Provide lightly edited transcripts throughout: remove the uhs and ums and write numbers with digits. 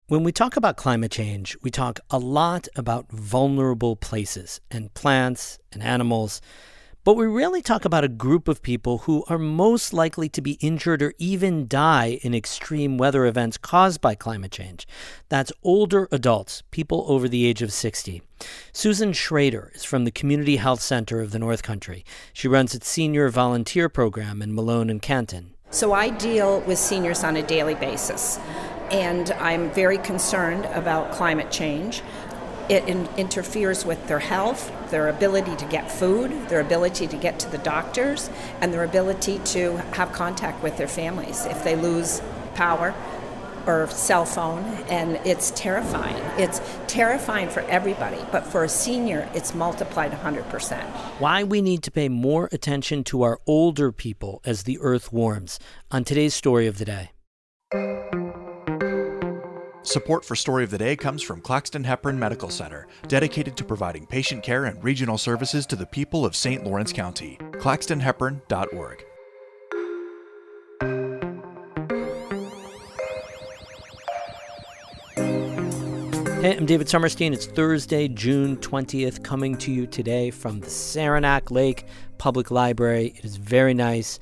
When we talk about climate change, we talk a lot about vulnerable places and plants and animals, but we rarely talk about a group of people who are most likely to be injured or even die in extreme weather events caused by climate change. That's older adults, people over the age of 60. Susan Schrader is from the Community Health Center of the North Country. She runs its senior volunteer program in Malone and Canton. So I deal with seniors on a daily basis, and I'm very concerned about climate change. It interferes with their health, their ability to get food, their ability to get to the doctors, and their ability to have contact with their families if they lose power or cell phone, and it's terrifying. It's terrifying for everybody, but for a senior, it's multiplied 100%. Why we need to pay more attention to our older people as the earth warms, on today's Story of the Day. Support for Story of the Day comes from Claxton Hepburn Medical Center, dedicated to providing patient care and regional services to the people of St. Lawrence County. claxtonhepburn.org. Hey, I'm David Sommerstein. It's Thursday, June 20th, coming to you today from the Saranac Lake Public Library. It is very nice,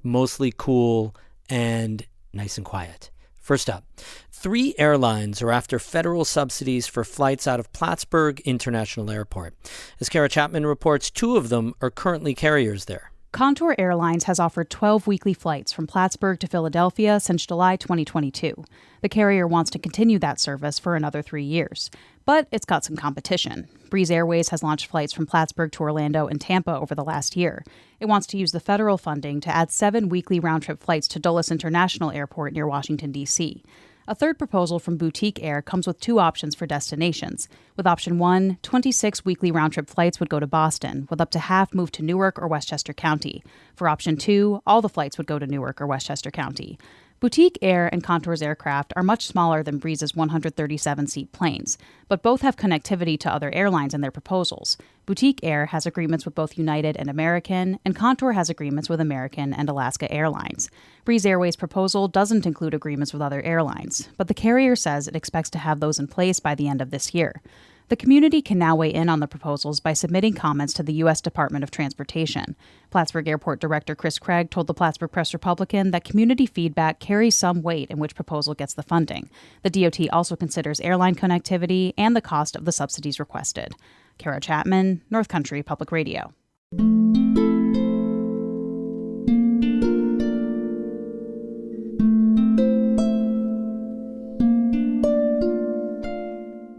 mostly cool, and nice and quiet. First up, 3 airlines are after federal subsidies for flights out of Plattsburgh International Airport. As Kara Chapman reports, 2 of them are currently carriers there. Contour Airlines has offered 12 weekly flights from Plattsburgh to Philadelphia since July 2022. The carrier wants to continue that service for another 3 years. But it's got some competition. Breeze Airways has launched flights from Plattsburgh to Orlando and Tampa over the last year. It wants to use the federal funding to add 7 weekly round-trip flights to Dulles International Airport near Washington, D.C. A third proposal from Boutique Air comes with 2 options for destinations. With option 1, 26 weekly round-trip flights would go to Boston, with up to half move to Newark or Westchester County. For option 2, all the flights would go to Newark or Westchester County. Boutique Air and Contour's aircraft are much smaller than Breeze's 137-seat planes, but both have connectivity to other airlines in their proposals. Boutique Air has agreements with both United and American, and Contour has agreements with American and Alaska Airlines. Breeze Airways' proposal doesn't include agreements with other airlines, but the carrier says it expects to have those in place by the end of this year. The community can now weigh in on the proposals by submitting comments to the U.S. Department of Transportation. Plattsburgh Airport Director Chris Craig told the Plattsburgh Press-Republican that community feedback carries some weight in which proposal gets the funding. The DOT also considers airline connectivity and the cost of the subsidies requested. Kara Chapman, North Country Public Radio.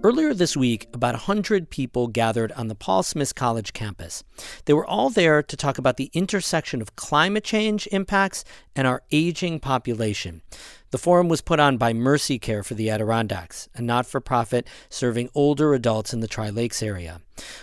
Earlier this week, about 100 people gathered on the Paul Smith College campus. They were all there to talk about the intersection of climate change impacts and our aging population. The forum was put on by Mercy Care for the Adirondacks, a not-for-profit serving older adults in the Tri-Lakes area.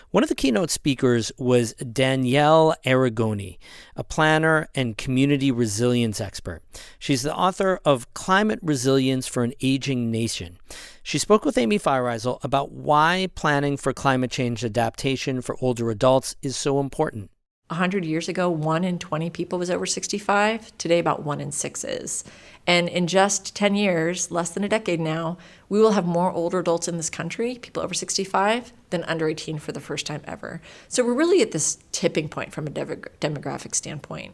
One of the keynote speakers was Danielle Aragoni, a planner and community resilience expert. She's the author of Climate Resilience for an Aging Nation. She spoke with Amy Feiereisel about why planning for climate change adaptation for older adults is so important. 100 years ago, 1 in 20 people was over 65. Today, about 1 in 6 is. And in just 10 years, less than a decade now, we will have more older adults in this country, people over 65, than under 18 for the first time ever. So we're really at this tipping point from a demographic standpoint.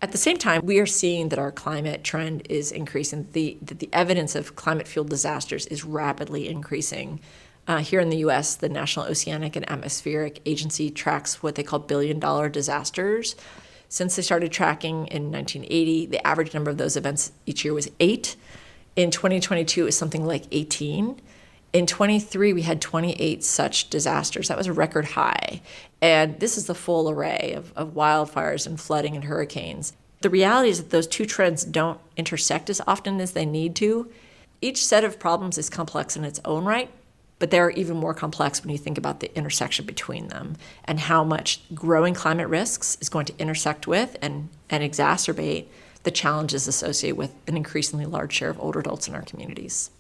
At the same time, we are seeing that our climate trend is increasing, that the evidence of climate-fueled disasters is rapidly increasing. Here in the U.S., the National Oceanic and Atmospheric Agency tracks what they call billion-dollar disasters. Since they started tracking in 1980, the average number of those events each year was 8. In 2022, it was something like 18. In 23, we had 28 such disasters. That was a record high. And this is the full array of wildfires and flooding and hurricanes. The reality is that those 2 trends don't intersect as often as they need to. Each set of problems is complex in its own right, but they're even more complex when you think about the intersection between them and how much growing climate risks is going to intersect with and exacerbate the challenges associated with an increasingly large share of older adults in our communities.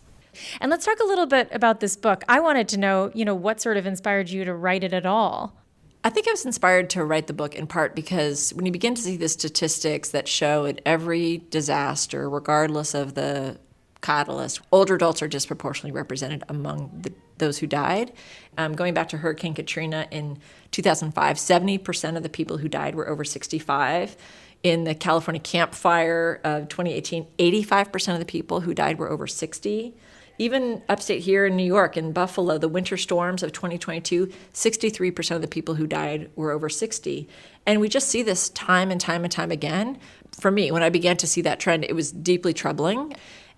And let's talk a little bit about this book. I wanted to know, what sort of inspired you to write it at all? I think I was inspired to write the book in part because when you begin to see the statistics that show at every disaster, regardless of the catalyst. Older adults are disproportionately represented among those who died. Going back to Hurricane Katrina in 2005, 70% of the people who died were over 65. In the California Camp Fire of 2018, 85% of the people who died were over 60. Even upstate here in New York, in Buffalo, the winter storms of 2022, 63% of the people who died were over 60. And we just see this time and time and time again. For me, when I began to see that trend, it was deeply troubling.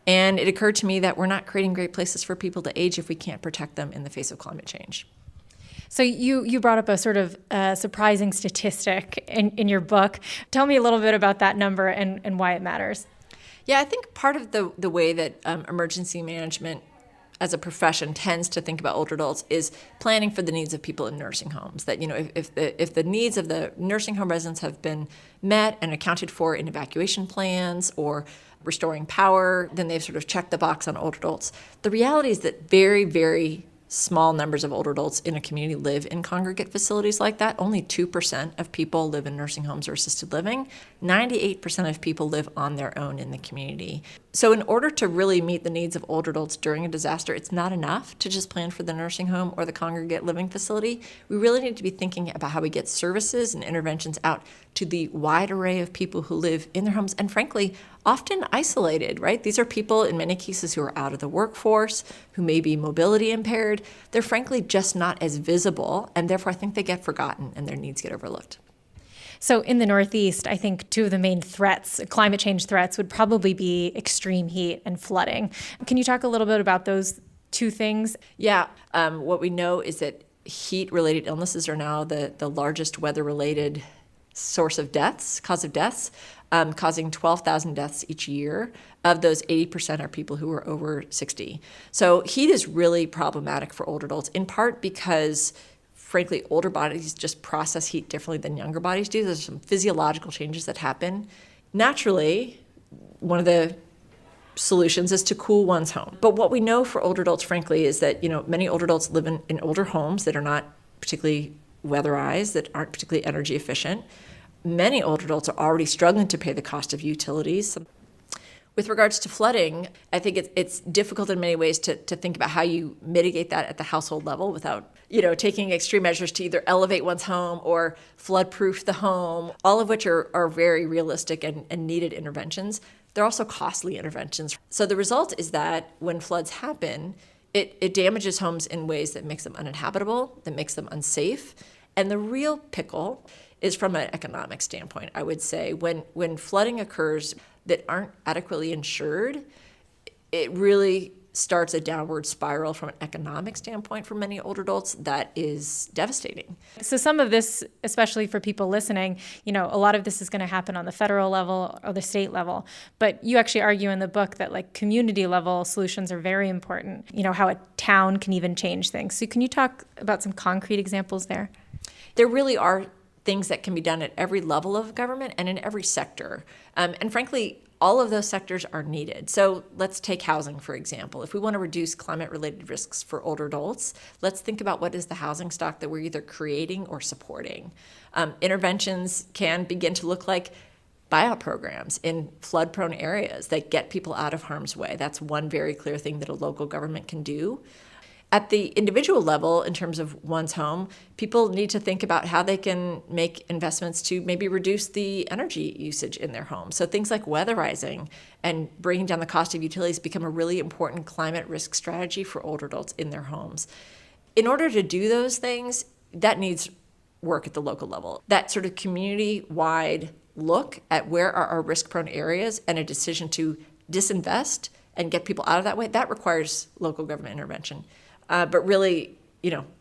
And it occurred to me that we're not creating great places for people to age if we can't protect them in the face of climate change. So you brought up a sort of surprising statistic in your book. Tell me a little bit about that number and why it matters. Yeah, I think part of the way that emergency management as a profession tends to think about older adults is planning for the needs of people in nursing homes. That, if the needs of the nursing home residents have been met and accounted for in evacuation plans or restoring power, then they've sort of checked the box on older adults. The reality is that very, very small numbers of older adults in a community live in congregate facilities like that. Only 2% of people live in nursing homes or assisted living. 98% of people live on their own in the community. So in order to really meet the needs of older adults during a disaster, it's not enough to just plan for the nursing home or the congregate living facility. We really need to be thinking about how we get services and interventions out to the wide array of people who live in their homes and, frankly, often isolated, right? These are people, in many cases, who are out of the workforce, who may be mobility impaired. They're frankly just not as visible, and therefore I think they get forgotten and their needs get overlooked. So in the Northeast, I think two of the main threats, climate change threats, would probably be extreme heat and flooding. Can you talk a little bit about those two things? Yeah, what we know is that heat-related illnesses are now the largest weather-related cause of deaths, causing 12,000 deaths each year. Of those, 80% are people who are over 60. So heat is really problematic for older adults, in part because, frankly, older bodies just process heat differently than younger bodies do. There's some physiological changes that happen. Naturally, one of the solutions is to cool one's home. But what we know for older adults, frankly, is that many older adults live in older homes that are not particularly weatherized, that aren't particularly energy efficient. Many older adults are already struggling to pay the cost of utilities. With regards to flooding, I think it's difficult in many ways to think about how you mitigate that at the household level without, taking extreme measures to either elevate one's home or flood-proof the home, all of which are very realistic and needed interventions. They're also costly interventions. So the result is that when floods happen, it damages homes in ways that makes them uninhabitable, that makes them unsafe. And the real pickle is from an economic standpoint, I would say. When flooding occurs that aren't adequately insured, it really starts a downward spiral from an economic standpoint for many older adults that is devastating. So some of this, especially for people listening, a lot of this is going to happen on the federal level or the state level. But you actually argue in the book that community level solutions are very important, how a town can even change things. So can you talk about some concrete examples there? There really are things that can be done at every level of government and in every sector. And frankly, all of those sectors are needed. So let's take housing, for example. If we want to reduce climate-related risks for older adults, let's think about what is the housing stock that we're either creating or supporting. Interventions can begin to look like buyout programs in flood-prone areas that get people out of harm's way. That's one very clear thing that a local government can do. At the individual level, in terms of one's home, people need to think about how they can make investments to maybe reduce the energy usage in their home. So things like weatherizing and bringing down the cost of utilities become a really important climate risk strategy for older adults in their homes. In order to do those things, that needs work at the local level. That sort of community-wide look at where are our risk-prone areas and a decision to disinvest and get people out of that way, that requires local government intervention. But really,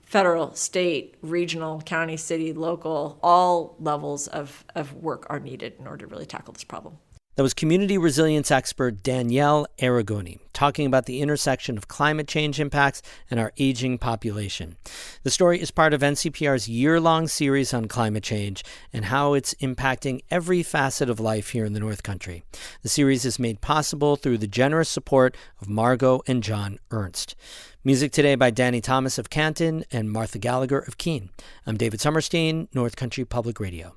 federal, state, regional, county, city, local, all levels of work are needed in order to really tackle this problem. That was community resilience expert Danielle Aragoni talking about the intersection of climate change impacts and our aging population. The story is part of NCPR's year-long series on climate change and how it's impacting every facet of life here in the North Country. The series is made possible through the generous support of Margot and John Ernst. Music today by Danny Thomas of Canton and Martha Gallagher of Keene. I'm David Summerstein, North Country Public Radio.